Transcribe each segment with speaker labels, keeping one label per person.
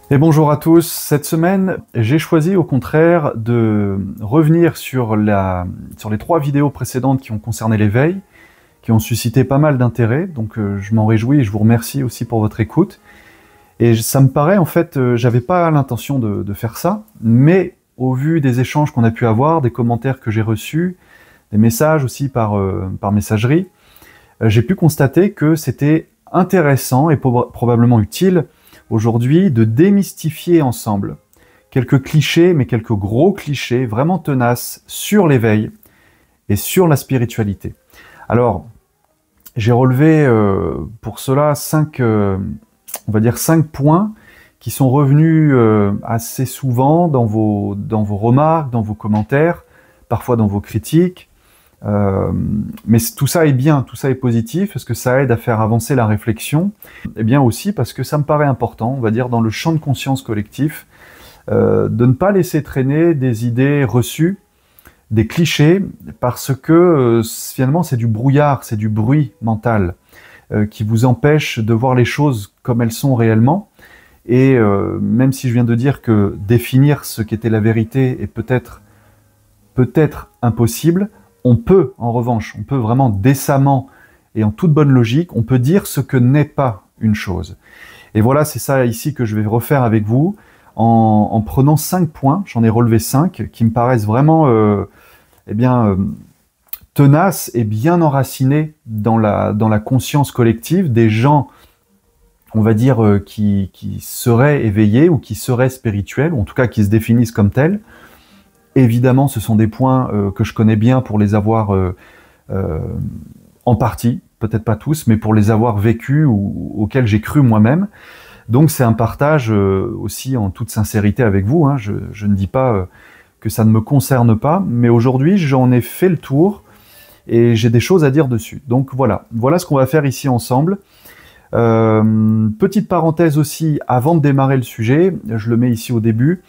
Speaker 1: Et bonjour à tous. Cette semaine, j'ai choisi au contraire de revenir sur les 3 vidéos précédentes qui ont concerné l'éveil, qui ont suscité pas mal d'intérêt. Donc je m'en réjouis et je vous remercie aussi pour votre écoute. Et ça me paraît, en fait, j'avais pas l'intention de faire ça, mais au vu des échanges qu'on a pu avoir, des commentaires que j'ai reçus, des messages aussi par messagerie, j'ai pu constater que c'était intéressant et probablement utile aujourd'hui de démystifier ensemble quelques clichés, mais quelques gros clichés vraiment tenaces sur l'éveil et sur la spiritualité. Alors, j'ai relevé pour cela 5 points qui sont revenus assez souvent dans vos remarques, dans vos commentaires, parfois dans vos critiques. Mais tout ça est bien, tout ça est positif, parce que ça aide à faire avancer la réflexion, et bien aussi parce que ça me paraît important, on va dire, dans le champ de conscience collectif, de ne pas laisser traîner des idées reçues, des clichés, parce que finalement c'est du brouillard, c'est du bruit mental qui vous empêche de voir les choses comme elles sont réellement. Et même si je viens de dire que définir ce qu'était la vérité est peut-être impossible, on peut, en revanche, on peut vraiment décemment et en toute bonne logique, on peut dire ce que n'est pas une chose. Et voilà, c'est ça ici que je vais refaire avec vous, en prenant 5 points, j'en ai relevé 5, qui me paraissent vraiment tenaces et bien enracinés dans la conscience collective des gens, on va dire, qui seraient éveillés ou qui seraient spirituels, ou en tout cas qui se définissent comme tels. Évidemment, ce sont des points que je connais bien pour les avoir en partie, peut-être pas tous, mais pour les avoir vécus ou auxquels j'ai cru moi-même. Donc c'est un partage aussi en toute sincérité avec vous. Hein. Je ne dis pas que ça ne me concerne pas, mais aujourd'hui j'en ai fait le tour et j'ai des choses à dire dessus. Donc voilà ce qu'on va faire ici ensemble. Petite parenthèse aussi, avant de démarrer le sujet, je le mets ici au début.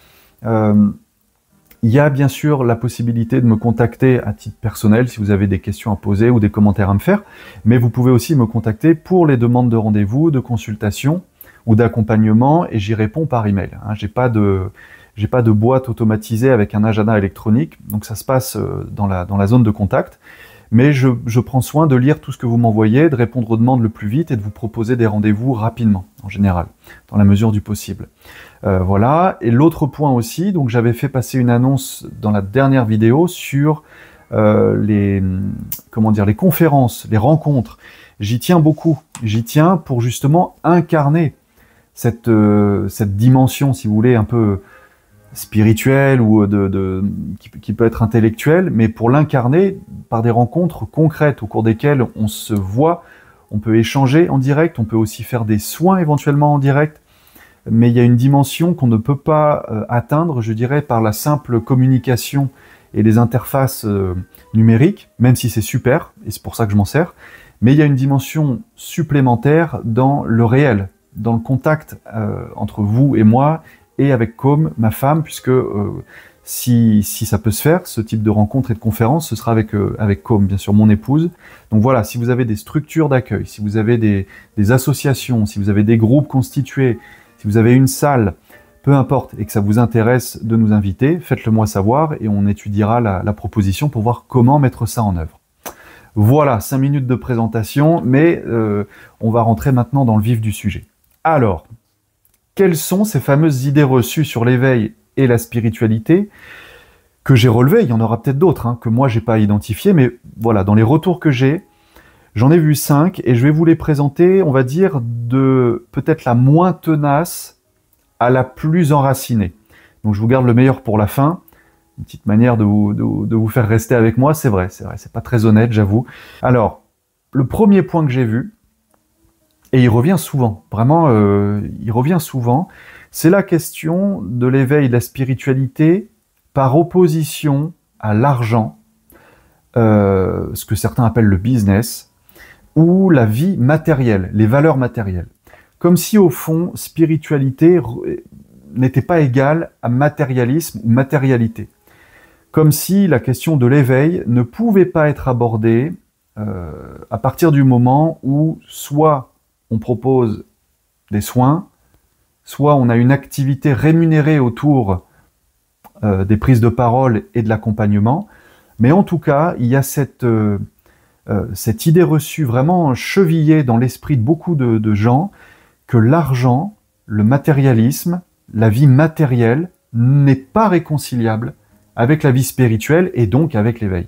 Speaker 1: Il y a bien sûr la possibilité de me contacter à titre personnel si vous avez des questions à poser ou des commentaires à me faire, mais vous pouvez aussi me contacter pour les demandes de rendez-vous, de consultation ou d'accompagnement, et j'y réponds par email. Hein. J'ai pas de boîte automatisée avec un agenda électronique, donc ça se passe dans la zone de contact, mais je prends soin de lire tout ce que vous m'envoyez, de répondre aux demandes le plus vite et de vous proposer des rendez-vous rapidement, en général, dans la mesure du possible. Voilà. Et l'autre point aussi, donc j'avais fait passer une annonce dans la dernière vidéo sur les conférences, les rencontres. J'y tiens beaucoup. J'y tiens pour justement incarner cette dimension, si vous voulez, un peu spirituelle ou qui peut être intellectuelle, mais pour l'incarner par des rencontres concrètes au cours desquelles on se voit, on peut échanger en direct, on peut aussi faire des soins éventuellement en direct, mais il y a une dimension qu'on ne peut pas atteindre, je dirais, par la simple communication et les interfaces numériques, même si c'est super, et c'est pour ça que je m'en sers, mais il y a une dimension supplémentaire dans le réel, dans le contact entre vous et moi, et avec Com, ma femme, puisque si ça peut se faire, ce type de rencontre et de conférence, ce sera avec Com, bien sûr, mon épouse. Donc voilà, si vous avez des structures d'accueil, si vous avez des associations, si vous avez des groupes constitués, si vous avez une salle, peu importe, et que ça vous intéresse de nous inviter, faites-le moi savoir et on étudiera la proposition pour voir comment mettre ça en œuvre. Voilà, 5 minutes de présentation, mais on va rentrer maintenant dans le vif du sujet. Alors, quelles sont ces fameuses idées reçues sur l'éveil et la spiritualité que j'ai relevées? Il y en aura peut-être d'autres hein, que moi j'ai pas identifiées, mais voilà, dans les retours que j'ai, j'en ai vu 5 et je vais vous les présenter, on va dire, de peut-être la moins tenace à la plus enracinée. Donc je vous garde le meilleur pour la fin. Une petite manière de vous faire rester avec moi, c'est vrai, c'est pas très honnête, j'avoue. Alors, le premier point que j'ai vu, et il revient souvent, vraiment, il revient souvent, c'est la question de l'éveil de la spiritualité par opposition à l'argent, ce que certains appellent le business, ou la vie matérielle, les valeurs matérielles. Comme si au fond, spiritualité n'était pas égale à matérialisme ou matérialité. Comme si la question de l'éveil ne pouvait pas être abordée à partir du moment où soit on propose des soins, soit on a une activité rémunérée autour des prises de parole et de l'accompagnement, mais en tout cas, il y a cette idée reçue vraiment chevillée dans l'esprit de beaucoup de gens que l'argent, le matérialisme, la vie matérielle n'est pas réconciliable avec la vie spirituelle et donc avec l'éveil.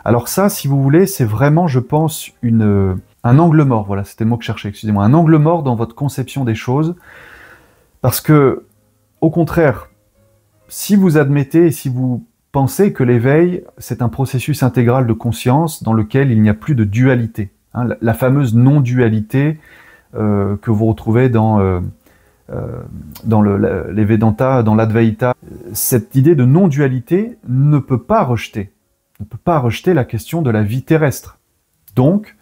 Speaker 1: Alors ça, si vous voulez, c'est vraiment, je pense, un angle mort, voilà, c'était le mot que je cherchais, excusez-moi, un angle mort dans votre conception des choses, parce que, au contraire, si vous admettez et si vous pensez que l'éveil, c'est un processus intégral de conscience dans lequel il n'y a plus de dualité, hein, la fameuse non-dualité que vous retrouvez dans les Vedanta, dans l'Advaita, cette idée de non-dualité ne peut pas rejeter la question de la vie terrestre. Donc,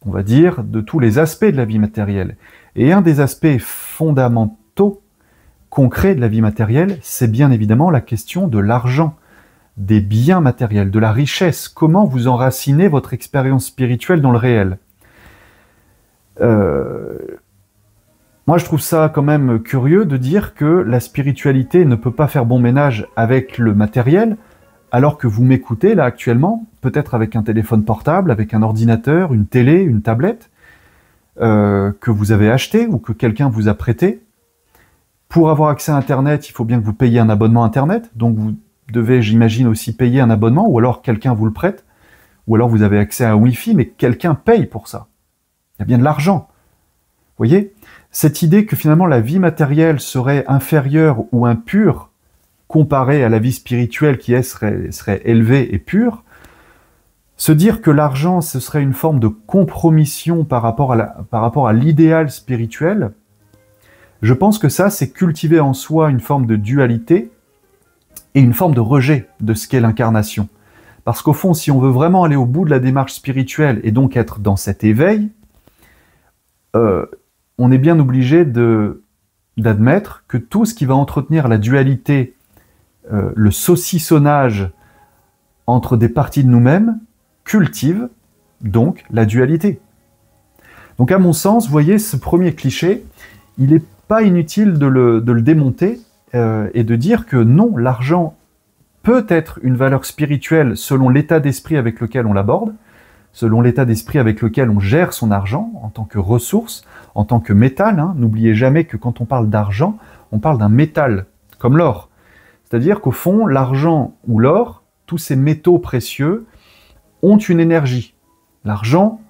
Speaker 1: on va dire, de tous les aspects de la vie matérielle. Et un des aspects fondamentaux, concrets de la vie matérielle, c'est bien évidemment la question de l'argent, des biens matériels, de la richesse. Comment vous enracinez votre expérience spirituelle dans le réel ? Moi, je trouve ça quand même curieux de dire que la spiritualité ne peut pas faire bon ménage avec le matériel, alors que vous m'écoutez là actuellement, peut-être avec un téléphone portable, avec un ordinateur, une télé, une tablette, que vous avez acheté ou que quelqu'un vous a prêté. Pour avoir accès à Internet, il faut bien que vous payiez un abonnement Internet, donc vous devez, j'imagine, aussi payer un abonnement, ou alors quelqu'un vous le prête, ou alors vous avez accès à un Wi-Fi, mais quelqu'un paye pour ça. Il y a bien de l'argent. Vous voyez ? Cette idée que finalement la vie matérielle serait inférieure ou impure comparée à la vie spirituelle qui serait élevée et pure, se dire que l'argent ce serait une forme de compromission par rapport à l'idéal spirituel, je pense que ça c'est cultiver en soi une forme de dualité et une forme de rejet de ce qu'est l'incarnation. Parce qu'au fond, si on veut vraiment aller au bout de la démarche spirituelle et donc être dans cet éveil, on est bien obligé d'admettre que tout ce qui va entretenir la dualité, le saucissonnage entre des parties de nous-mêmes, cultive donc la dualité. Donc à mon sens, vous voyez, ce premier cliché, il n'est pas inutile de le démonter et de dire que non, l'argent peut être une valeur spirituelle selon l'état d'esprit avec lequel on l'aborde, selon l'état d'esprit avec lequel on gère son argent en tant que ressource, en tant que métal. Hein. N'oubliez jamais que quand on parle d'argent, on parle d'un métal, comme l'or. C'est-à-dire qu'au fond, l'argent ou l'or, tous ces métaux précieux, ont une énergie. L'argent,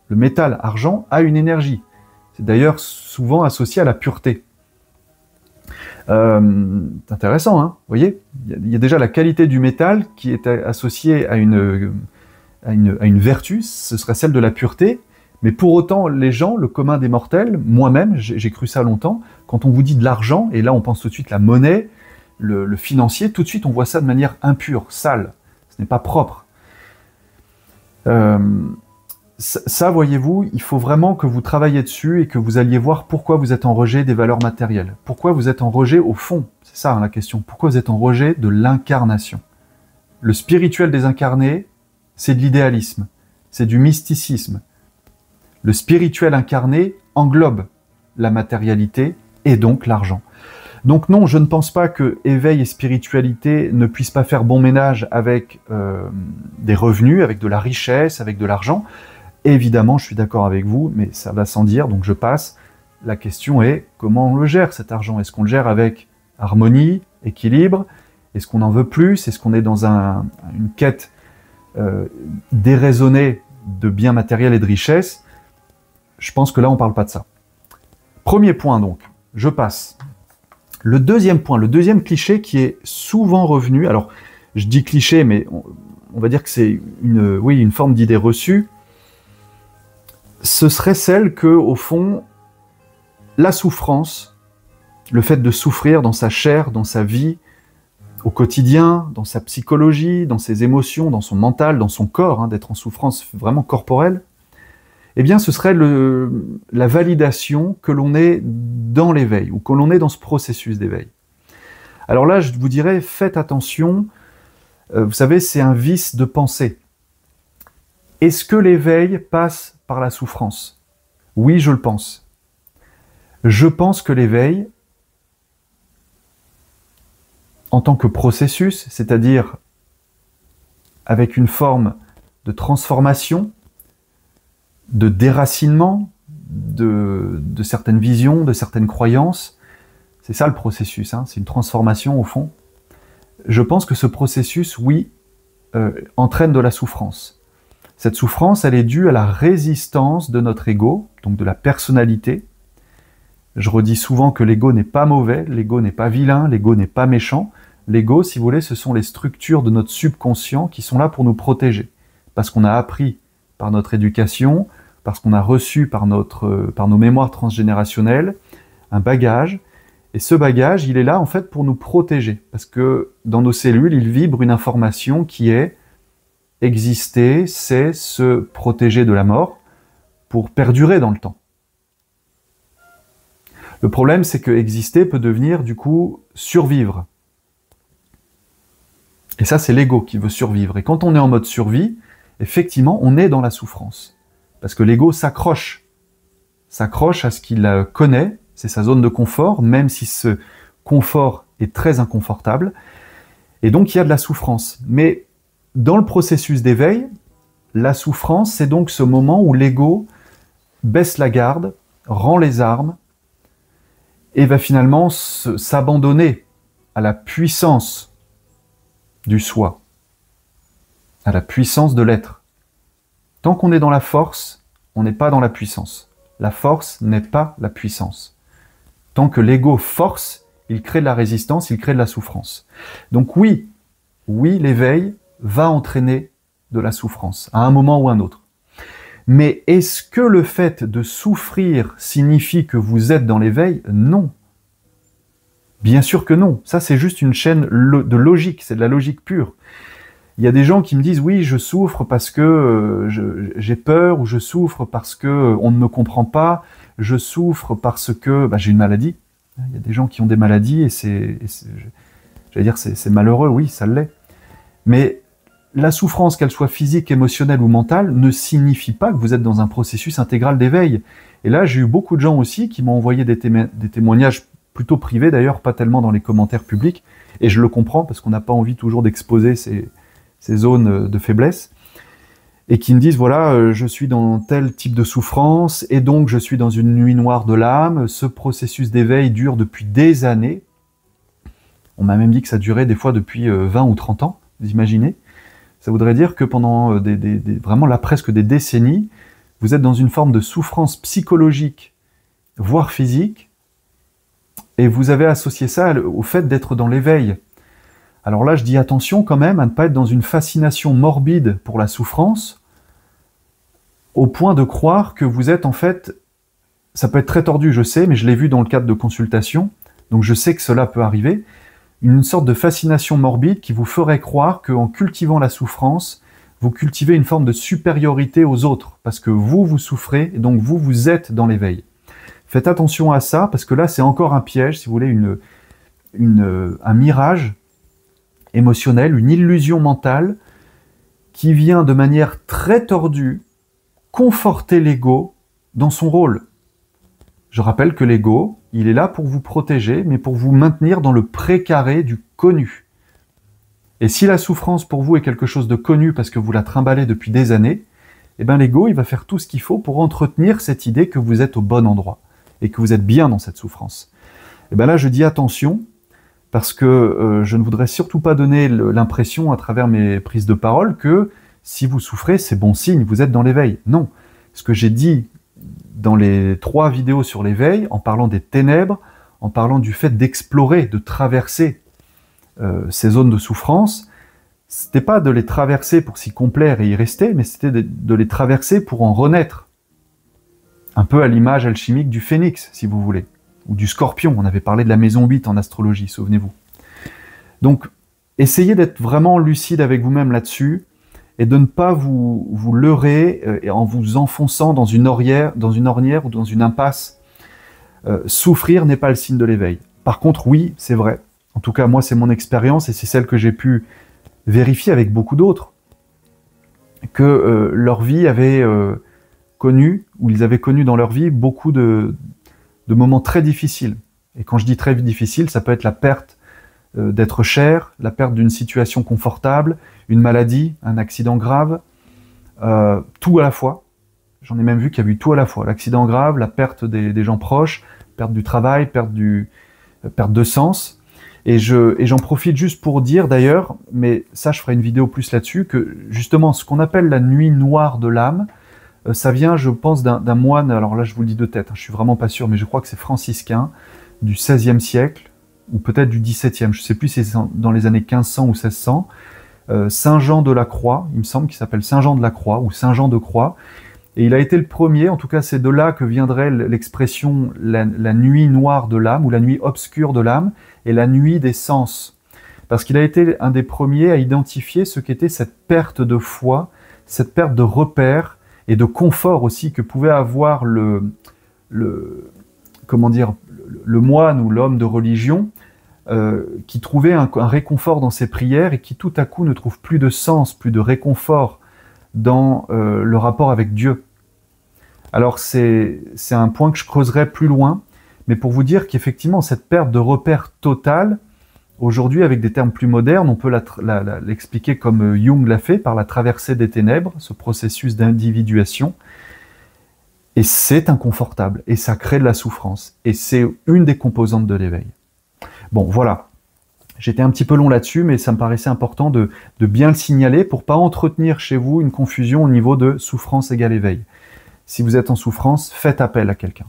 Speaker 1: le métal argent, a une énergie. C'est d'ailleurs souvent associé à la pureté. C'est intéressant, hein, vous voyez, il y a déjà la qualité du métal qui est associée à une vertu, ce serait celle de la pureté, mais pour autant, les gens, le commun des mortels, moi-même, j'ai cru ça longtemps, quand on vous dit de l'argent, et là on pense tout de suite la monnaie, le financier, tout de suite on voit ça de manière impure, sale, ce n'est pas propre. Ça, voyez-vous, il faut vraiment que vous travailliez dessus et que vous alliez voir pourquoi vous êtes en rejet des valeurs matérielles. Pourquoi vous êtes en rejet au fond, c'est ça hein, la question, pourquoi vous êtes en rejet de l'incarnation. Le spirituel désincarné, c'est de l'idéalisme, c'est du mysticisme. Le spirituel incarné englobe la matérialité et donc l'argent. Donc non, je ne pense pas que éveil et spiritualité ne puissent pas faire bon ménage avec des revenus, avec de la richesse, avec de l'argent. Évidemment, je suis d'accord avec vous, mais ça va sans dire, donc je passe. La question est, comment on le gère cet argent? Est-ce qu'on le gère avec harmonie, équilibre? Est-ce qu'on en veut plus? Est-ce qu'on est dans une quête déraisonnée de biens matériels et de richesse? Je pense que là, on ne parle pas de ça. Premier point donc, je passe. Le deuxième point, le deuxième cliché qui est souvent revenu, alors je dis cliché, mais on va dire que c'est une forme d'idée reçue, ce serait celle que, au fond, la souffrance, le fait de souffrir dans sa chair, dans sa vie, au quotidien, dans sa psychologie, dans ses émotions, dans son mental, dans son corps, hein, d'être en souffrance vraiment corporelle, eh bien ce serait la validation que l'on est dans l'éveil, ou que l'on est dans ce processus d'éveil. Alors là, je vous dirais, faites attention, vous savez, c'est un vice de pensée. Est-ce que l'éveil passe par la souffrance? Oui, je le pense. Je pense que l'éveil en tant que processus, c'est-à-dire avec une forme de transformation, de déracinement de certaines visions, de certaines croyances. C'est ça le processus, hein, c'est une transformation au fond. Je pense que ce processus, oui, entraîne de la souffrance. Cette souffrance, elle est due à la résistance de notre ego, donc de la personnalité. Je redis souvent que l'ego n'est pas mauvais, l'ego n'est pas vilain, l'ego n'est pas méchant. L'ego, si vous voulez, ce sont les structures de notre subconscient qui sont là pour nous protéger. Parce qu'on a appris par notre éducation, parce qu'on a reçu par nos mémoires transgénérationnelles un bagage. Et ce bagage, il est là en fait pour nous protéger. Parce que dans nos cellules, il vibre une information qui est exister, c'est se protéger de la mort pour perdurer dans le temps. Le problème, c'est que exister peut devenir du coup survivre. Et ça, c'est l'ego qui veut survivre. Et quand on est en mode survie, effectivement, on est dans la souffrance. Parce que l'ego s'accroche à ce qu'il connaît, c'est sa zone de confort, même si ce confort est très inconfortable. Et donc, il y a de la souffrance. Mais dans le processus d'éveil, la souffrance, c'est donc ce moment où l'ego baisse la garde, rend les armes, et va finalement s'abandonner à la puissance du soi, à la puissance de l'être. Tant qu'on est dans la force, on n'est pas dans la puissance. La force n'est pas la puissance. Tant que l'ego force, il crée de la résistance, il crée de la souffrance. Donc oui, l'éveil va entraîner de la souffrance, à un moment ou à un autre. Mais est-ce que le fait de souffrir signifie que vous êtes dans l'éveil? Non. Bien sûr que non. Ça, c'est juste une chaîne de logique, c'est de la logique pure. Il y a des gens qui me disent « oui, je souffre parce que j'ai peur » ou « je souffre parce que on ne me comprend pas »,« je souffre parce que j'ai une maladie ». Il y a des gens qui ont des maladies et j'allais dire c'est malheureux, oui, ça l'est. Mais la souffrance, qu'elle soit physique, émotionnelle ou mentale, ne signifie pas que vous êtes dans un processus intégral d'éveil. Et là, j'ai eu beaucoup de gens aussi qui m'ont envoyé des témoignages plutôt privés d'ailleurs, pas tellement dans les commentaires publics, et je le comprends parce qu'on n'a pas envie toujours d'exposer ces zones de faiblesse, et qui me disent, voilà, je suis dans tel type de souffrance, et donc je suis dans une nuit noire de l'âme, ce processus d'éveil dure depuis des années, on m'a même dit que ça durait des fois depuis 20 ou 30 ans, vous imaginez? Ça voudrait dire que pendant vraiment là presque des décennies, vous êtes dans une forme de souffrance psychologique, voire physique, et vous avez associé ça au fait d'être dans l'éveil. Alors là, je dis attention quand même à ne pas être dans une fascination morbide pour la souffrance, au point de croire que vous êtes en fait, ça peut être très tordu, je sais, mais je l'ai vu dans le cadre de consultations, donc je sais que cela peut arriver, une sorte de fascination morbide qui vous ferait croire qu'en cultivant la souffrance, vous cultivez une forme de supériorité aux autres, parce que vous souffrez, et donc vous êtes dans l'éveil. Faites attention à ça, parce que là, c'est encore un piège, si vous voulez, un mirage émotionnel, une illusion mentale, qui vient de manière très tordue conforter l'ego dans son rôle. Je rappelle que l'ego, il est là pour vous protéger, mais pour vous maintenir dans le précaré du connu. Et si la souffrance pour vous est quelque chose de connu parce que vous la trimballez depuis des années, eh bien l'ego, il va faire tout ce qu'il faut pour entretenir cette idée que vous êtes au bon endroit et que vous êtes bien dans cette souffrance. Et bien là, je dis attention, parce que je ne voudrais surtout pas donner l'impression à travers mes prises de parole que si vous souffrez, c'est bon signe, vous êtes dans l'éveil. Non. Ce que j'ai dit dans les 3 vidéos sur l'éveil, en parlant des ténèbres, en parlant du fait d'explorer, de traverser ces zones de souffrance, c'était pas de les traverser pour s'y complaire et y rester, mais c'était de les traverser pour en renaître. Un peu à l'image alchimique du phénix, si vous voulez, ou du scorpion. On avait parlé de la maison 8 en astrologie, souvenez-vous. Donc, essayez d'être vraiment lucide avec vous-même là-dessus, et de ne pas vous leurrer en vous enfonçant dans une ornière ou dans une impasse. Souffrir n'est pas le signe de l'éveil. Par contre, oui, c'est vrai. En tout cas, moi, c'est mon expérience, et c'est celle que j'ai pu vérifier avec beaucoup d'autres, que leur vie avait connu, ou ils avaient connu dans leur vie beaucoup de moments très difficiles. Et quand je dis très difficile, ça peut être la perte d'être cher, la perte d'une situation confortable, une maladie, un accident grave, tout à la fois. J'en ai même vu qu'il y a eu tout à la fois. L'accident grave, la perte des gens proches, perte du travail, perte de sens. Et j'en profite juste pour dire d'ailleurs, mais ça je ferai une vidéo plus là-dessus, que justement ce qu'on appelle la nuit noire de l'âme, ça vient je pense d'un moine, alors là je vous le dis de tête, hein, je suis vraiment pas sûr, mais je crois que c'est franciscain, du XVIe siècle, ou peut-être du XVIIe, je sais plus si c'est dans les années 1500 ou 1600, Saint Jean de la Croix, il me semble qu'il s'appelle Saint Jean de la Croix, ou Saint Jean de Croix, et il a été le premier, en tout cas c'est de là que viendrait l'expression la nuit noire de l'âme, ou la nuit obscure de l'âme, et la nuit des sens. Parce qu'il a été un des premiers à identifier ce qu'était cette perte de foi, cette perte de repère, et de confort aussi que pouvait avoir comment dire, le moine ou l'homme de religion, qui trouvait un réconfort dans ses prières, et qui tout à coup ne trouve plus de sens, plus de réconfort dans le rapport avec Dieu. Alors c'est un point que je creuserai plus loin, mais pour vous dire qu'effectivement cette perte de repère totale, aujourd'hui avec des termes plus modernes, on peut l'expliquer comme Jung l'a fait, par la traversée des ténèbres, ce processus d'individuation, et c'est inconfortable, et ça crée de la souffrance, et c'est une des composantes de l'éveil. Bon voilà, j'étais un petit peu long là-dessus, mais ça me paraissait important de bien le signaler pour pas entretenir chez vous une confusion au niveau de souffrance égale éveil. Si vous êtes en souffrance, faites appel à quelqu'un.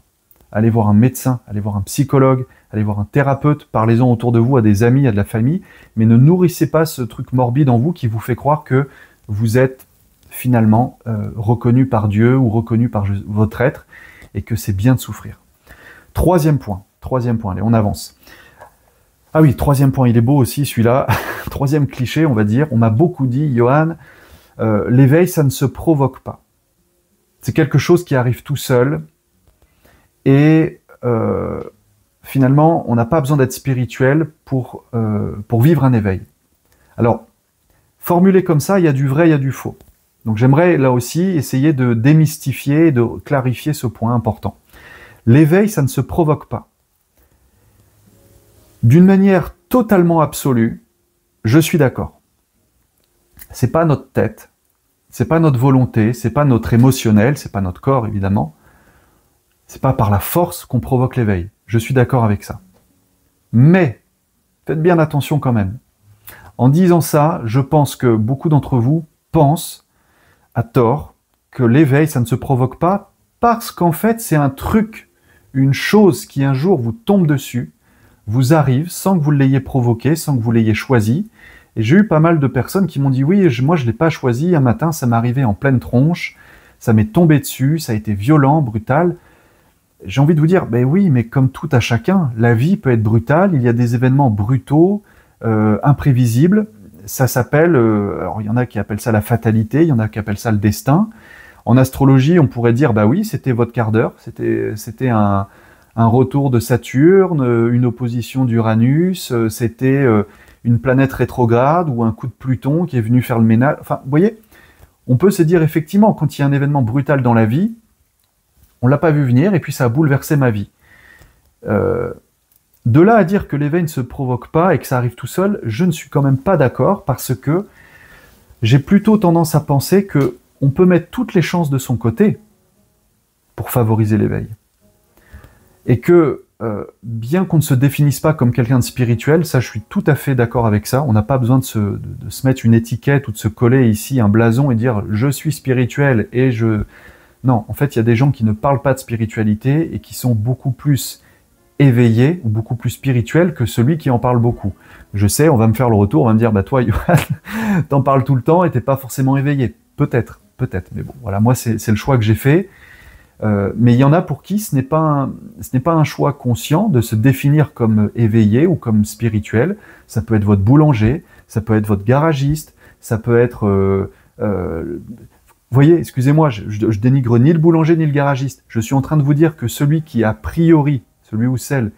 Speaker 1: Allez voir un médecin, allez voir un psychologue, allez voir un thérapeute, parlez-en autour de vous, à des amis, à de la famille, mais ne nourrissez pas ce truc morbide en vous qui vous fait croire que vous êtes finalement reconnu par Dieu ou reconnu par votre être, et que c'est bien de souffrir. Troisième point, allez, on avance. Ah oui, troisième point, il est beau aussi celui-là. Troisième cliché, on va dire. On m'a beaucoup dit, Johan, l'éveil, ça ne se provoque pas. C'est quelque chose qui arrive tout seul. Et finalement, on n'a pas besoin d'être spirituel pour vivre un éveil. Alors, formulé comme ça, il y a du vrai, il y a du faux. Donc j'aimerais là aussi essayer de démystifier, de clarifier ce point important. L'éveil, ça ne se provoque pas. D'une manière totalement absolue, je suis d'accord. C'est pas notre tête, c'est pas notre volonté, c'est pas notre émotionnel, c'est pas notre corps évidemment. C'est pas par la force qu'on provoque l'éveil. Je suis d'accord avec ça. Mais faites bien attention quand même. En disant ça, je pense que beaucoup d'entre vous pensent à tort que l'éveil, ça ne se provoque pas parce qu'en fait, c'est un truc, une chose qui un jour vous tombe dessus, vous arrive sans que vous l'ayez provoqué, sans que vous l'ayez choisi. Et j'ai eu pas mal de personnes qui m'ont dit « Oui, moi je ne l'ai pas choisi, un matin ça m'est arrivé en pleine tronche, ça m'est tombé dessus, ça a été violent, brutal. » J'ai envie de vous dire « Ben oui, mais comme tout à chacun, la vie peut être brutale, il y a des événements brutaux, imprévisibles. Ça s'appelle, alors il y en a qui appellent ça la fatalité, il y en a qui appellent ça le destin. En astrologie, on pourrait dire « Bah oui, c'était votre quart d'heure, c'était un retour de Saturne, une opposition d'Uranus, c'était une planète rétrograde ou un coup de Pluton qui est venu faire le ménage. » Enfin, vous voyez, on peut se dire effectivement, quand il y a un événement brutal dans la vie, on ne l'a pas vu venir et puis ça a bouleversé ma vie. De là à dire que l'éveil ne se provoque pas et que ça arrive tout seul, je ne suis quand même pas d'accord parce que j'ai plutôt tendance à penser qu'on peut mettre toutes les chances de son côté pour favoriser l'éveil. Et que, bien qu'on ne se définisse pas comme quelqu'un de spirituel, ça je suis tout à fait d'accord avec ça, on n'a pas besoin de se mettre une étiquette ou de se coller ici un blason et dire « je suis spirituel » et je... Non, en fait, il y a des gens qui ne parlent pas de spiritualité et qui sont beaucoup plus éveillés ou beaucoup plus spirituels que celui qui en parle beaucoup. Je sais, on va me faire le retour, on va me dire « bah toi, Johan, t'en parles tout le temps et t'es pas forcément éveillé. » Peut-être, mais bon, voilà, moi c'est le choix que j'ai fait. Mais il y en a pour qui ce n'est pas un choix conscient de se définir comme éveillé ou comme spirituel. Ça peut être votre boulanger, ça peut être votre garagiste, ça peut être... vous voyez, excusez-moi, je dénigre ni le boulanger ni le garagiste. Je suis en train de vous dire que celui qui a priori, celui ou celle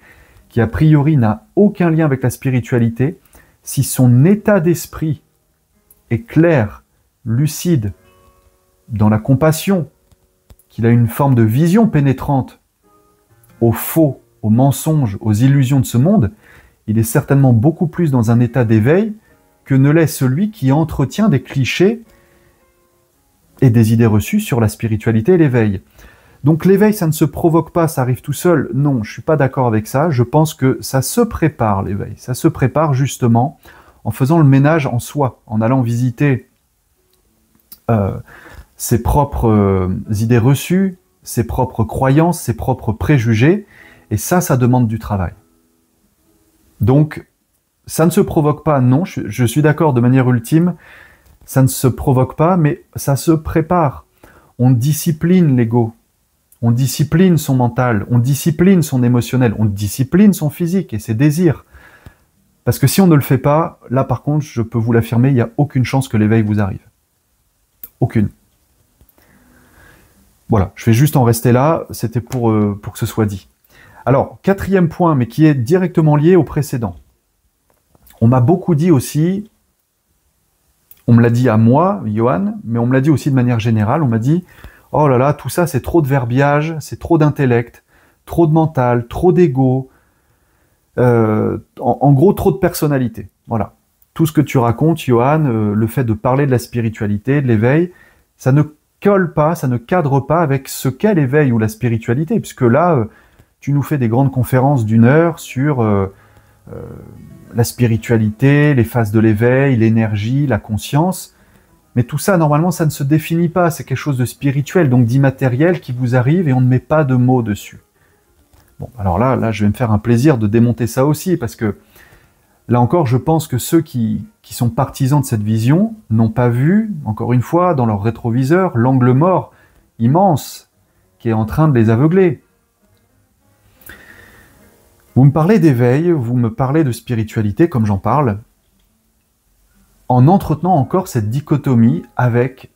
Speaker 1: qui a priori n'a aucun lien avec la spiritualité, si son état d'esprit est clair, lucide, dans la compassion, qu'il a une forme de vision pénétrante aux faux, aux mensonges, aux illusions de ce monde, il est certainement beaucoup plus dans un état d'éveil que ne l'est celui qui entretient des clichés et des idées reçues sur la spiritualité et l'éveil. Donc l'éveil, ça ne se provoque pas, ça arrive tout seul. Non, je ne suis pas d'accord avec ça. Je pense que ça se prépare, l'éveil. Ça se prépare justement en faisant le ménage en soi, en allant visiter ses propres idées reçues, ses propres croyances, ses propres préjugés. Et ça demande du travail. Donc, ça ne se provoque pas, non, je suis d'accord de manière ultime, ça ne se provoque pas, mais ça se prépare. On discipline l'ego, on discipline son mental, on discipline son émotionnel, on discipline son physique et ses désirs. Parce que si on ne le fait pas, là par contre, je peux vous l'affirmer, il n'y a aucune chance que l'éveil vous arrive. Aucune. Voilà, je vais juste en rester là, c'était pour que ce soit dit. Alors, quatrième point, mais qui est directement lié au précédent. On m'a beaucoup dit aussi, on me l'a dit à moi, Johan, mais on me l'a dit aussi de manière générale, on m'a dit « Oh là là, tout ça c'est trop de verbiage, c'est trop d'intellect, trop de mental, trop d'ego, en gros trop de personnalité. » Voilà. Tout ce que tu racontes, Johan, le fait de parler de la spiritualité, de l'éveil, ça ne colle pas, ça ne cadre pas avec ce qu'est l'éveil ou la spiritualité, puisque là, tu nous fais des grandes conférences d'1 heure sur la spiritualité, les phases de l'éveil, l'énergie, la conscience. Mais tout ça, normalement, ça ne se définit pas. C'est quelque chose de spirituel, donc d'immatériel qui vous arrive et on ne met pas de mots dessus. Bon, alors là, je vais me faire un plaisir de démonter ça aussi, parce que là encore, je pense que ceux qui sont partisans de cette vision n'ont pas vu, encore une fois, dans leur rétroviseur, l'angle mort immense qui est en train de les aveugler. Vous me parlez d'éveil, vous me parlez de spiritualité, comme j'en parle, en entretenant encore cette dichotomie avec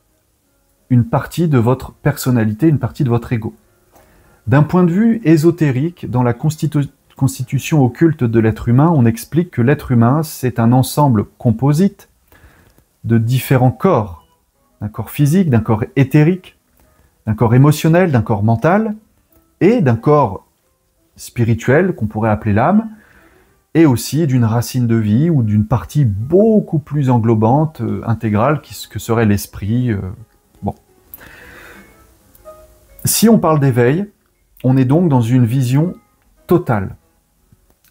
Speaker 1: une partie de votre personnalité, une partie de votre ego. D'un point de vue ésotérique, dans la constitution occulte de l'être humain, on explique que l'être humain, c'est un ensemble composite de différents corps. D'un corps physique, d'un corps éthérique, d'un corps émotionnel, d'un corps mental, et d'un corps spirituel, qu'on pourrait appeler l'âme, et aussi d'une racine de vie ou d'une partie beaucoup plus englobante, intégrale, que serait l'esprit. Bon. Si on parle d'éveil, on est donc dans une vision totale,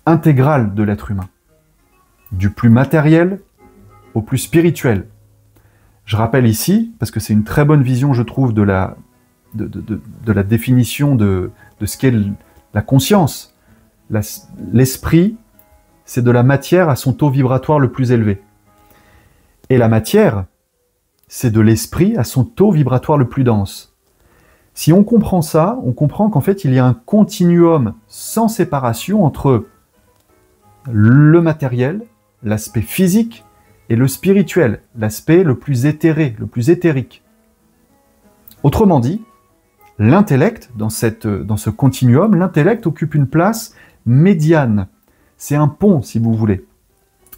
Speaker 1: intégrale de l'être humain, du plus matériel au plus spirituel. Je rappelle ici, parce que c'est une très bonne vision, je trouve, de la définition de ce qu'est la conscience. L'esprit, c'est de la matière à son taux vibratoire le plus élevé. Et la matière, c'est de l'esprit à son taux vibratoire le plus dense. Si on comprend ça, on comprend qu'en fait, il y a un continuum sans séparation entre le matériel, l'aspect physique, et le spirituel, l'aspect le plus éthéré, le plus éthérique. Autrement dit, l'intellect, dans ce continuum, l'intellect occupe une place médiane. C'est un pont, si vous voulez.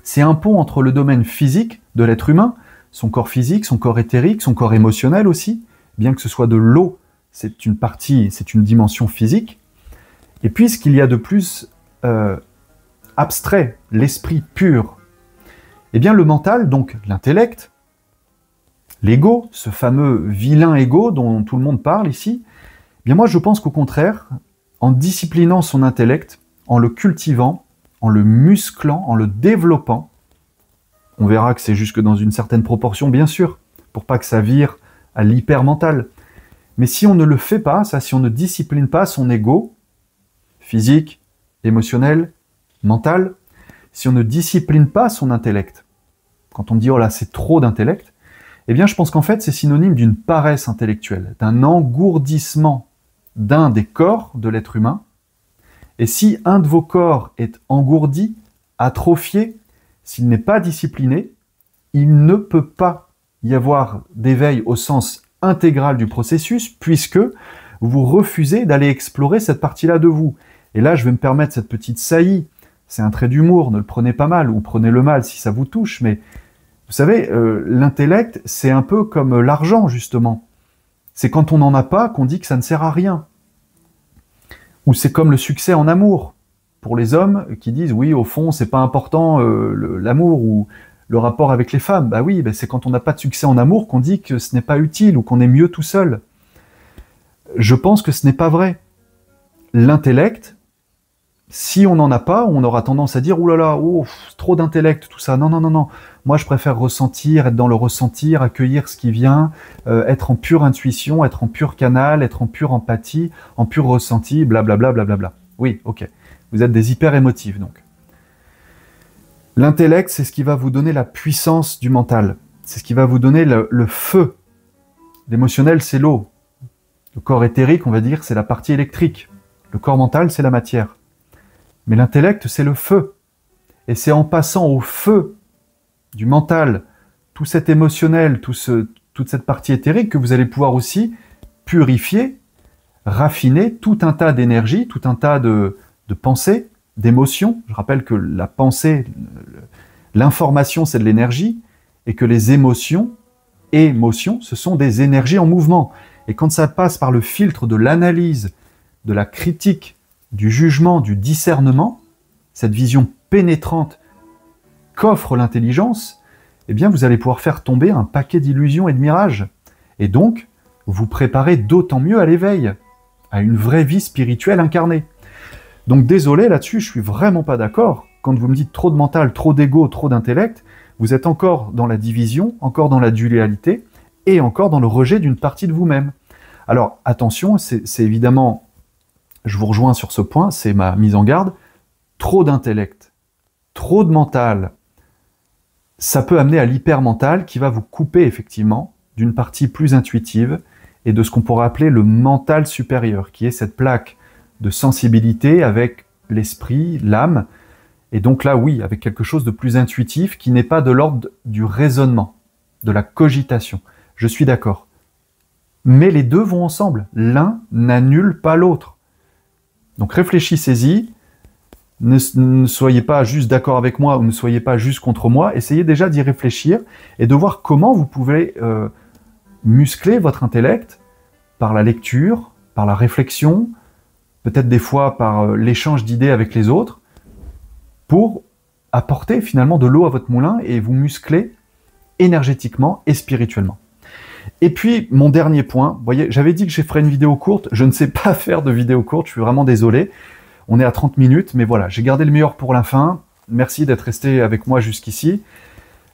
Speaker 1: C'est un pont entre le domaine physique de l'être humain, son corps physique, son corps éthérique, son corps émotionnel aussi, bien que ce soit de l'eau, c'est une partie, c'est une dimension physique. Et puis ce qu'il y a de plus abstrait, l'esprit pur, eh bien le mental, donc l'intellect, l'ego, ce fameux vilain ego dont tout le monde parle ici, eh bien moi je pense qu'au contraire, en disciplinant son intellect, en le cultivant, en le musclant, en le développant, on verra que c'est jusque dans une certaine proportion, bien sûr, pour pas que ça vire à l'hypermental. Mais si on ne le fait pas, si on ne discipline pas son ego, physique, émotionnel, mental, si on ne discipline pas son intellect, quand on dit « oh là, c'est trop d'intellect », eh bien je pense qu'en fait c'est synonyme d'une paresse intellectuelle, d'un engourdissement d'un des corps de l'être humain. Et si un de vos corps est engourdi, atrophié, s'il n'est pas discipliné, il ne peut pas y avoir d'éveil au sens intégral du processus, puisque vous refusez d'aller explorer cette partie-là de vous. Et là, je vais me permettre cette petite saillie. C'est un trait d'humour, ne le prenez pas mal, ou prenez-le mal si ça vous touche, mais vous savez, l'intellect, c'est un peu comme l'argent, justement. C'est quand on n'en a pas qu'on dit que ça ne sert à rien. Ou c'est comme le succès en amour. pour les hommes qui disent oui, au fond, c'est pas important l'amour ou le rapport avec les femmes. Bah oui, bah c'est quand on n'a pas de succès en amour qu'on dit que ce n'est pas utile ou qu'on est mieux tout seul. Je pense que ce n'est pas vrai. L'intellect, si on n'en a pas, on aura tendance à dire « Ouh là là, oh, trop d'intellect, tout ça ». Non, non, non, non. Moi, je préfère ressentir, être dans le ressentir, accueillir ce qui vient, être en pure intuition, être en pur canal, être en pure empathie, en pur ressenti, blablabla, blablabla. Oui, ok. Vous êtes des hyper émotifs, donc. L'intellect, c'est ce qui va vous donner la puissance du mental. C'est ce qui va vous donner le feu. L'émotionnel, c'est l'eau. Le corps éthérique, on va dire, c'est la partie électrique. Le corps mental, c'est la matière. Mais l'intellect, c'est le feu. Et c'est en passant au feu du mental, tout cet émotionnel, toute cette partie éthérique, que vous allez pouvoir aussi purifier, raffiner tout un tas d'énergie, tout un tas de pensées, d'émotions. Je rappelle que la pensée, l'information, c'est de l'énergie, et que les émotions, ce sont des énergies en mouvement. Et quand ça passe par le filtre de l'analyse, de la critique, du jugement, du discernement, cette vision pénétrante qu'offre l'intelligence, eh bien vous allez pouvoir faire tomber un paquet d'illusions et de mirages. Et donc, vous préparez d'autant mieux à l'éveil, à une vraie vie spirituelle incarnée. Donc désolé là-dessus, je suis vraiment pas d'accord. Quand vous me dites trop de mental, trop d'ego, trop d'intellect, vous êtes encore dans la division, encore dans la dualité, et encore dans le rejet d'une partie de vous-même. Alors attention, c'est évidemment... Je vous rejoins sur ce point, c'est ma mise en garde. Trop d'intellect, trop de mental, ça peut amener à l'hypermental qui va vous couper effectivement d'une partie plus intuitive et de ce qu'on pourrait appeler le mental supérieur, qui est cette plaque de sensibilité avec l'esprit, l'âme, et donc là oui, avec quelque chose de plus intuitif qui n'est pas de l'ordre du raisonnement, de la cogitation. Je suis d'accord. Mais les deux vont ensemble, l'un n'annule pas l'autre. Donc réfléchissez-y, ne soyez pas juste d'accord avec moi ou ne soyez pas juste contre moi, essayez déjà d'y réfléchir et de voir comment vous pouvez muscler votre intellect par la lecture, par la réflexion, peut-être des fois par l'échange d'idées avec les autres, pour apporter finalement de l'eau à votre moulin et vous muscler énergétiquement et spirituellement. Et puis, mon dernier point, vous voyez, j'avais dit que je ferais une vidéo courte, je ne sais pas faire de vidéo courte, je suis vraiment désolé. On est à 30 minutes, mais voilà, j'ai gardé le meilleur pour la fin. Merci d'être resté avec moi jusqu'ici.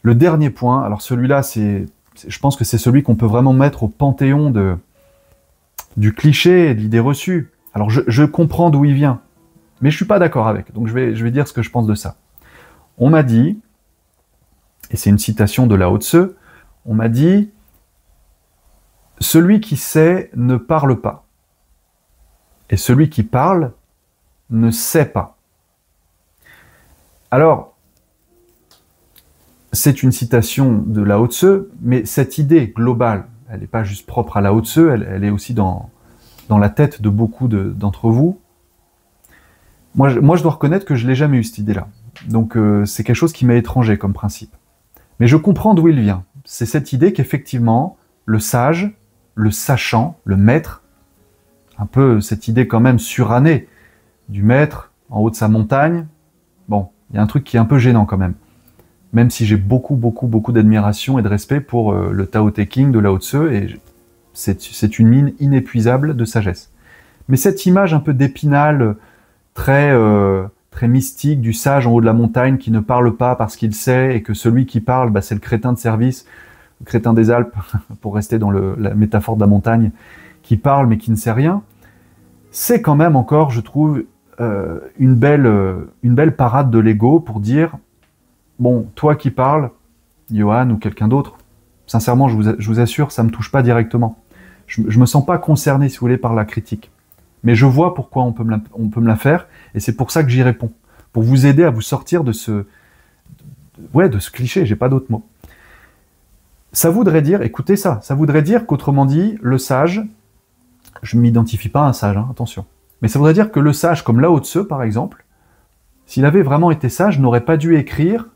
Speaker 1: Le dernier point, alors celui-là, je pense que c'est celui qu'on peut vraiment mettre au panthéon du cliché et de l'idée reçue. Alors, je comprends d'où il vient, mais je ne suis pas d'accord avec, donc je vais dire ce que je pense de ça. On m'a dit, et c'est une citation de Lao Tse, on m'a dit... Celui qui sait ne parle pas. Et celui qui parle ne sait pas. Alors, c'est une citation de Lao Tse, mais cette idée globale, elle n'est pas juste propre à Lao Tse, elle est aussi dans la tête de beaucoup d'entre vous. Moi, je dois reconnaître que je ne l'ai jamais eu, cette idée-là. Donc, c'est quelque chose qui m'est étranger comme principe. Mais je comprends d'où il vient. C'est cette idée qu'effectivement, le sage, le sachant, le maître, un peu cette idée quand même surannée du maître en haut de sa montagne. Bon, il y a un truc qui est un peu gênant quand même. Même si j'ai beaucoup d'admiration et de respect pour le Tao Te Ching de Lao Tse, et c'est une mine inépuisable de sagesse. Mais cette image un peu d'Épinal, très mystique du sage en haut de la montagne qui ne parle pas parce qu'il sait, et que celui qui parle, bah, c'est le crétin de service, le crétin des Alpes, pour rester dans la métaphore de la montagne, qui parle mais qui ne sait rien, c'est quand même encore, je trouve, une belle parade de l'ego pour dire, bon, toi qui parles, Johan ou quelqu'un d'autre, sincèrement, je vous assure, ça ne me touche pas directement. Je ne me sens pas concerné, si vous voulez, par la critique. Mais je vois pourquoi on peut me la faire, et c'est pour ça que j'y réponds. Pour vous aider à vous sortir de ce cliché, j'ai pas d'autre mot. Ça voudrait dire, écoutez ça, ça voudrait dire qu'autrement dit, le sage, je ne m'identifie pas à un sage, hein, attention, mais ça voudrait dire que le sage, comme Lao Tse par exemple, s'il avait vraiment été sage, n'aurait pas dû écrire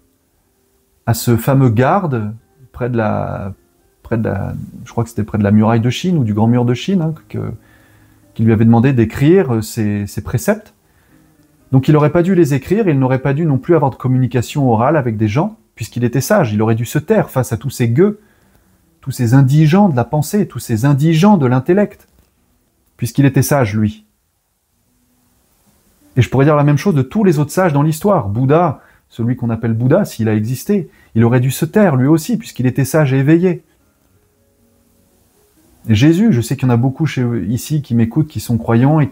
Speaker 1: à ce fameux garde près de la, je crois que c'était près de la muraille de Chine ou du grand mur de Chine, hein, qui lui avait demandé d'écrire ses préceptes. Donc il n'aurait pas dû les écrire, et il n'aurait pas dû non plus avoir de communication orale avec des gens, puisqu'il était sage. Il aurait dû se taire face à tous ces gueux, tous ces indigents de la pensée, tous ces indigents de l'intellect, puisqu'il était sage, lui. Et je pourrais dire la même chose de tous les autres sages dans l'histoire. Bouddha, celui qu'on appelle Bouddha, s'il a existé, il aurait dû se taire, lui aussi, puisqu'il était sage et éveillé. Et Jésus, je sais qu'il y en a beaucoup ici qui m'écoutent, qui sont croyants, et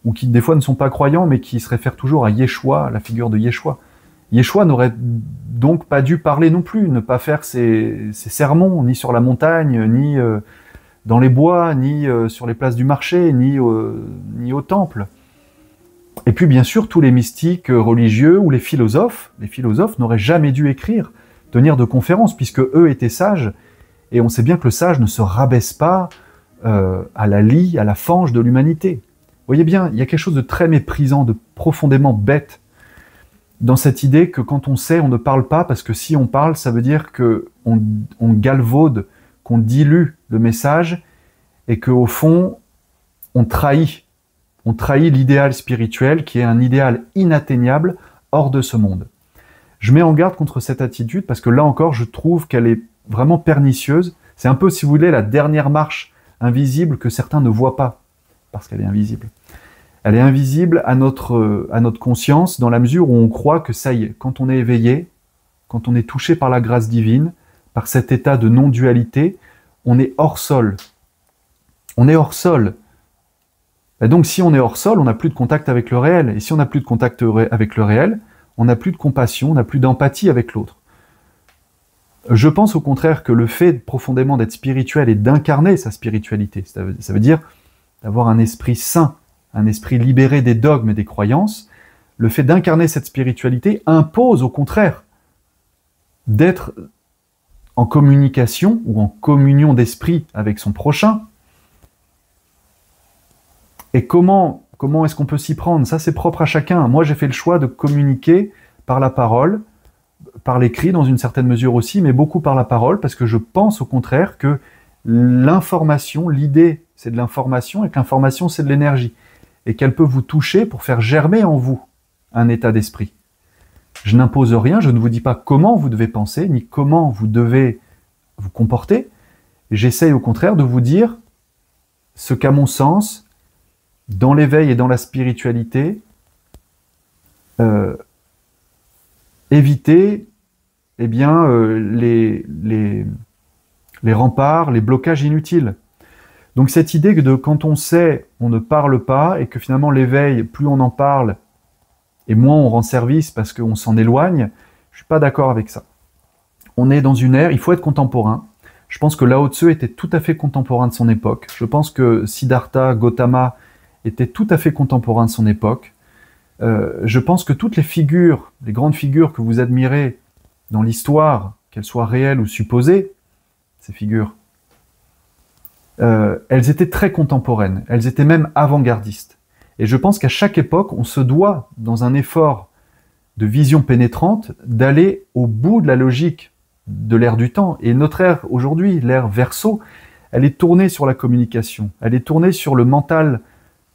Speaker 1: ou qui des fois ne sont pas croyants, mais qui se réfèrent toujours à Yeshua, la figure de Yeshua. Yeshua n'aurait donc pas dû parler non plus, ne pas faire ses sermons, ni sur la montagne, ni dans les bois, ni sur les places du marché, ni au temple. Et puis bien sûr, tous les mystiques religieux ou les philosophes n'auraient jamais dû écrire, tenir de conférences, puisque eux étaient sages, et on sait bien que le sage ne se rabaisse pas à la lie, à la fange de l'humanité. Vous voyez bien, il y a quelque chose de très méprisant, de profondément bête, dans cette idée que quand on sait, on ne parle pas, parce que si on parle, ça veut dire qu'on galvaude, qu'on dilue le message, et qu'au fond, on trahit l'idéal spirituel, qui est un idéal inatteignable, hors de ce monde. Je mets en garde contre cette attitude, parce que là encore, je trouve qu'elle est vraiment pernicieuse. C'est un peu, si vous voulez, la dernière marche invisible que certains ne voient pas, parce qu'elle est invisible. Elle est invisible à notre conscience, dans la mesure où on croit que ça y est, quand on est éveillé, quand on est touché par la grâce divine, par cet état de non-dualité, on est hors sol. On est hors sol. Et donc si on est hors sol, on n'a plus de contact avec le réel. Et si on n'a plus de contact avec le réel, on n'a plus de compassion, on n'a plus d'empathie avec l'autre. Je pense au contraire que le fait profondément d'être spirituel et d'incarner sa spiritualité, ça veut dire d'avoir un esprit saint, un esprit libéré des dogmes et des croyances, le fait d'incarner cette spiritualité impose au contraire d'être en communication ou en communion d'esprit avec son prochain. Et comment est-ce qu'on peut s'y prendre? Ça, c'est propre à chacun. Moi, j'ai fait le choix de communiquer par la parole, par l'écrit dans une certaine mesure aussi, mais beaucoup par la parole, parce que je pense au contraire que l'information, l'idée, c'est de l'information, et que l'information, c'est de l'énergie, et qu'elle peut vous toucher pour faire germer en vous un état d'esprit. Je n'impose rien, je ne vous dis pas comment vous devez penser, ni comment vous devez vous comporter. J'essaye au contraire de vous dire ce qu'à mon sens, dans l'éveil et dans la spiritualité, éviter les remparts, les blocages inutiles. Donc cette idée que quand on sait, on ne parle pas, et que finalement l'éveil, plus on en parle, et moins on rend service parce qu'on s'en éloigne, je ne suis pas d'accord avec ça. On est dans une ère, il faut être contemporain. Je pense que Lao Tzu était tout à fait contemporain de son époque. Je pense que Siddhartha Gautama était tout à fait contemporain de son époque. Je pense que toutes les figures, les grandes figures que vous admirez dans l'histoire, qu'elles soient réelles ou supposées, ces figures, elles étaient très contemporaines, elles étaient même avant-gardistes. Et je pense qu'à chaque époque, on se doit, dans un effort de vision pénétrante, d'aller au bout de la logique de l'ère du temps. Et notre ère aujourd'hui, l'ère Verseau, elle est tournée sur la communication, elle est tournée sur le mental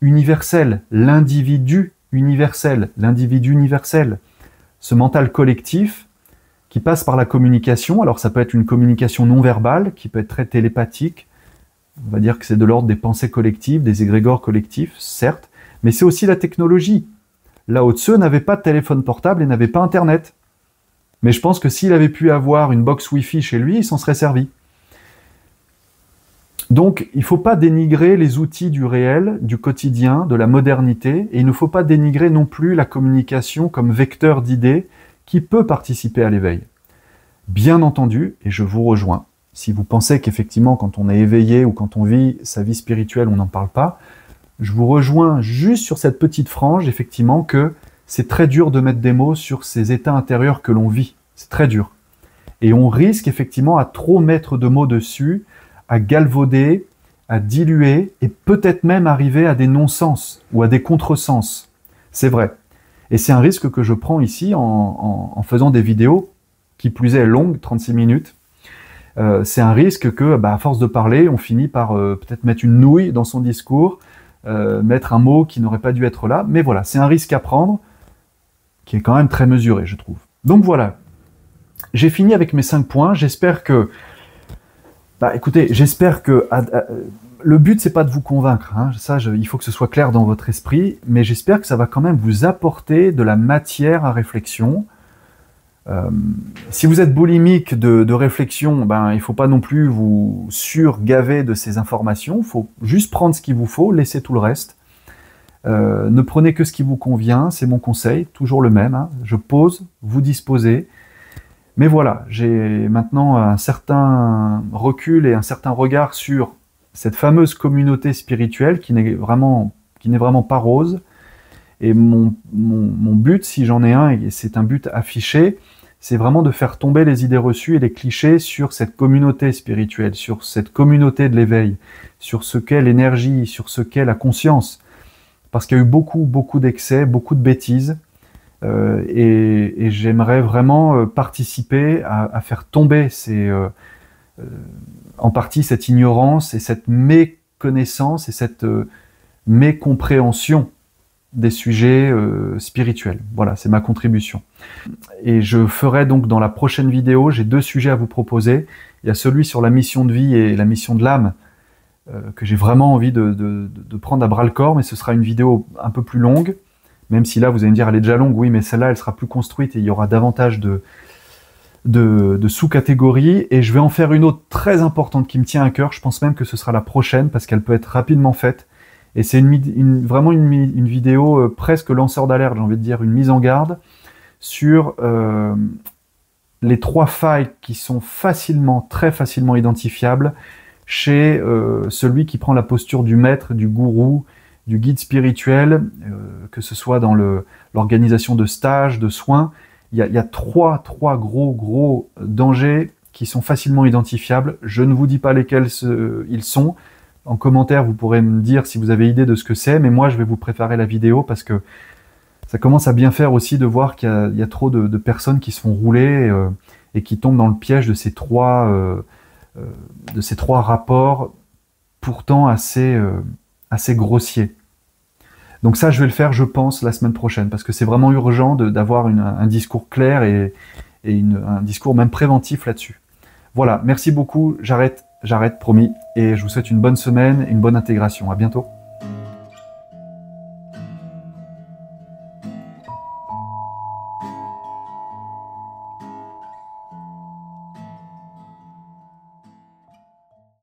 Speaker 1: universel, l'individu universel, ce mental collectif qui passe par la communication. Alors ça peut être une communication non verbale, qui peut être très télépathique, on va dire que c'est de l'ordre des pensées collectives, des égrégores collectifs, certes, mais c'est aussi la technologie. Lao Tzu n'avait pas de téléphone portable et n'avait pas Internet. Mais je pense que s'il avait pu avoir une box Wi-Fi chez lui, il s'en serait servi. Donc, il ne faut pas dénigrer les outils du réel, du quotidien, de la modernité, et il ne faut pas dénigrer non plus la communication comme vecteur d'idées qui peut participer à l'éveil. Bien entendu, et je vous rejoins, si vous pensez qu'effectivement, quand on est éveillé ou quand on vit sa vie spirituelle, on n'en parle pas, je vous rejoins juste sur cette petite frange, effectivement, que c'est très dur de mettre des mots sur ces états intérieurs que l'on vit. C'est très dur. Et on risque effectivement à trop mettre de mots dessus, à galvauder, à diluer, et peut-être même arriver à des non-sens ou à des contresens. C'est vrai. Et c'est un risque que je prends ici en faisant des vidéos, qui plus est longues, 36 minutes. C'est un risque que, à force de parler, on finit par peut-être mettre une nouille dans son discours, mettre un mot qui n'aurait pas dû être là. Mais voilà, c'est un risque à prendre qui est quand même très mesuré, je trouve. Donc voilà, j'ai fini avec mes 5 points. J'espère que... écoutez, j'espère que... le but, c'est pas de vous convaincre, hein. Ça, il faut que ce soit clair dans votre esprit, mais j'espère que ça va quand même vous apporter de la matière à réflexion. Si vous êtes boulimique de réflexion, il ne faut pas non plus vous surgaver de ces informations. Il faut juste prendre ce qu'il vous faut, laisser tout le reste. Ne prenez que ce qui vous convient, c'est mon conseil, toujours le même, hein. Je pose, vous disposez. Mais voilà, j'ai maintenant un certain recul et un certain regard sur cette fameuse communauté spirituelle qui n'est vraiment pas rose. Et mon but, si j'en ai un, et c'est un but affiché, c'est vraiment de faire tomber les idées reçues et les clichés sur cette communauté spirituelle, sur cette communauté de l'éveil, sur ce qu'est l'énergie, sur ce qu'est la conscience. Parce qu'il y a eu beaucoup d'excès, beaucoup de bêtises, et j'aimerais vraiment participer à faire tomber en partie cette ignorance et cette méconnaissance et cette mécompréhension des sujets spirituels. Voilà, c'est ma contribution. Et je ferai donc dans la prochaine vidéo, j'ai 2 sujets à vous proposer. Il y a celui sur la mission de vie et la mission de l'âme, que j'ai vraiment envie de prendre à bras-le-corps, mais ce sera une vidéo un peu plus longue, même si là vous allez me dire elle est déjà longue, oui, mais celle-là elle sera plus construite et il y aura davantage de sous-catégories, et je vais en faire une autre très importante qui me tient à cœur. Je pense même que ce sera la prochaine, parce qu'elle peut être rapidement faite. Et c'est vraiment une vidéo presque lanceur d'alerte, j'ai envie de dire, une mise en garde sur les 3 failles qui sont très facilement identifiables chez celui qui prend la posture du maître, du gourou, du guide spirituel, que ce soit dans l'organisation de stages, de soins. Il y a trois gros dangers qui sont facilement identifiables. Je ne vous dis pas lesquels ils sont. En commentaire, vous pourrez me dire si vous avez idée de ce que c'est, mais moi, je vais vous préparer la vidéo parce que ça commence à bien faire aussi de voir qu'il y a trop de personnes qui se font rouler et qui tombent dans le piège de ces 3 rapports pourtant assez grossiers. Donc ça, je vais le faire, je pense, la semaine prochaine, parce que c'est vraiment urgent d'avoir un discours clair et un discours même préventif là-dessus. Voilà, merci beaucoup, j'arrête, promis, et je vous souhaite une bonne semaine et une bonne intégration. À bientôt.